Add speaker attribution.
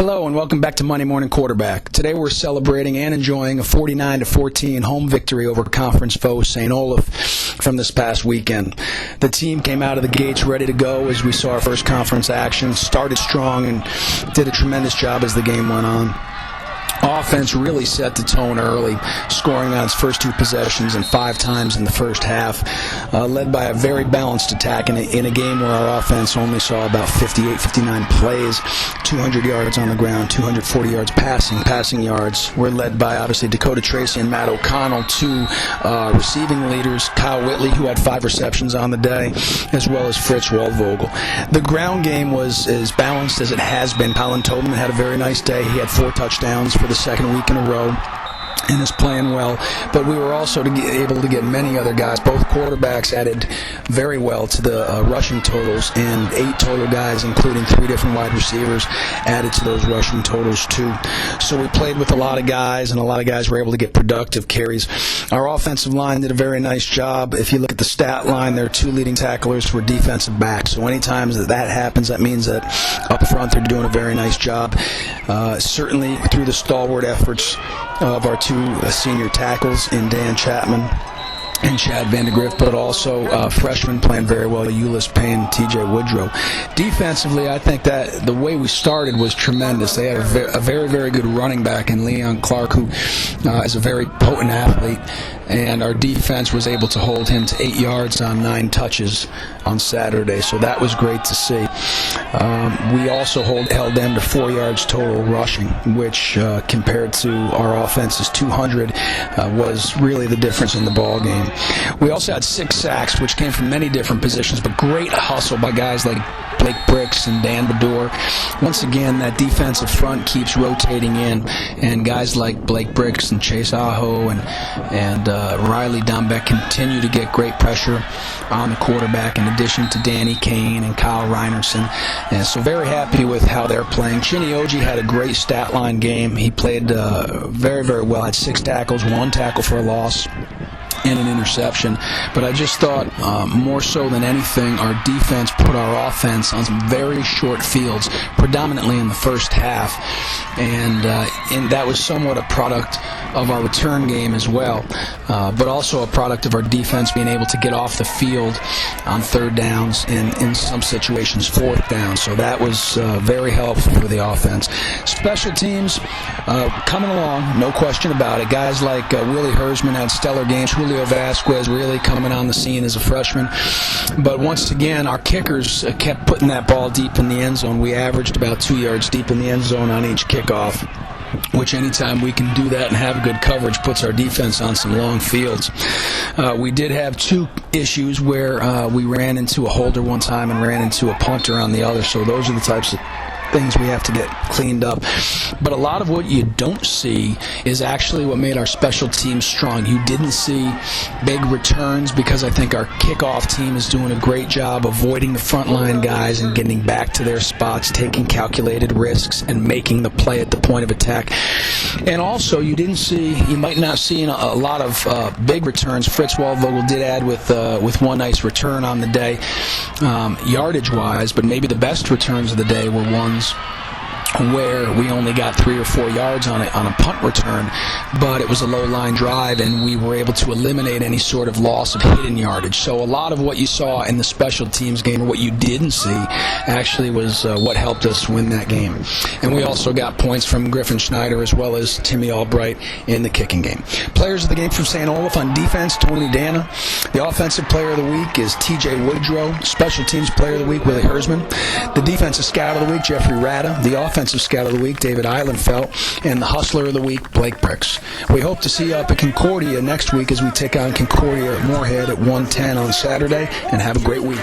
Speaker 1: Hello and welcome back to Monday Morning Quarterback. Today we're celebrating and enjoying a 49-14 home victory over conference foe St. Olaf from this past weekend. The team came out of the gates ready to go as we saw our first conference action, started strong and did a tremendous job as the game went on. Offense really set the tone early, scoring on its first two possessions and 5 times in the first half, led by a very balanced attack in a game where our offense only saw about 58, 59 plays, 200 yards on the ground, 240 yards passing yards. We're led by, obviously, Dakota Tracy and Matt O'Connell, 2 receiving leaders, Kyle Whitley, who had 5 receptions on the day, as well as Fritz Waldvogel. The ground game was as balanced as it has been. Colin Tobin had a very nice day. He had 4 touchdowns for the second week in a row and is playing well, but we were also able to get many other guys. Both quarterbacks added very well to the rushing totals, and 8 total guys, including 3 different wide receivers, added to those rushing totals too. So we played with a lot of guys, and a lot of guys were able to get productive carries. Our offensive line did a very nice job. If you look at the stat line, their 2 leading tacklers were defensive backs. So anytime that happens, that means that up front they're doing a very nice job. Certainly through the stalwart efforts of our 2 senior tackles in Dan Chapman and Chad Vandegrift, but also freshmen playing very well, Ulyss Payne and TJ Woodrow. Defensively, I think that the way we started was tremendous. They had a very, very good running back in Leon Clark, who is a very potent athlete, and our defense was able to hold him to 8 yards on 9 touches on Saturday, so that was great to see. We also held them to 4 yards total rushing, which compared to our offense's 200 was really the difference in the ball game. We also had 6 sacks, which came from many different positions, but great hustle by guys like Blake Bricks and Dan Bedore. Once again, that defensive front keeps rotating in, and guys like Blake Bricks and Chase Aho and Riley Dombeck continue to get great pressure on the quarterback, in addition to Danny Kane and Kyle Reinerson. And so very happy with how they're playing. Chinny Oji had a great stat line game. He played very, very well. Had 6 tackles, 1 tackle for a loss, and an interception. But I just thought, more so than anything, our defense put our offense on some very short fields, predominantly in the first half, and that was somewhat a product of our return game as well, but also a product of our defense being able to get off the field on 3rd downs and in some situations 4th down. So that was very helpful for the offense. Special teams coming along, no question about it. Guys like Willie Hersman had stellar games. Julio Vasquez really coming on the scene as a freshman. But once again, our kickers kept putting that ball deep in the end zone. We averaged about 2 yards deep in the end zone on each kickoff, which anytime we can do that and have good coverage puts our defense on some long fields. We did have 2 issues where we ran into a holder one time and ran into a punter on the other, so those are the types of things we have to get cleaned up. But a lot of what you don't see is actually what made our special teams strong. You didn't see big returns because I think our kickoff team is doing a great job avoiding the frontline guys and getting back to their spots, taking calculated risks and making the play at the point of attack. And also, you might not see a lot of big returns. Fritz Waldvogel did add with 1 nice return on the day, yardage-wise, but maybe the best returns of the day were ones where we only got 3 or 4 yards on a punt return, but it was a low-line drive, and we were able to eliminate any sort of loss of hidden yardage. So a lot of what you saw in the special teams game, or what you didn't see, actually was what helped us win that game. And we also got points from Griffin Schneider as well as Timmy Albright in the kicking game. Players of the game from St. Olaf: on defense, Tony Dana. The offensive player of the week is TJ Woodrow. Special teams player of the week, Willie Hersman. The defensive scout of the week, Jeffrey Rada. The offensive scout of the week, David Eilenfeld. And the hustler of the week, Blake Bricks. We hope to see you up at Concordia next week as we take on Concordia at Moorhead at 1:10 on Saturday, and have a great week.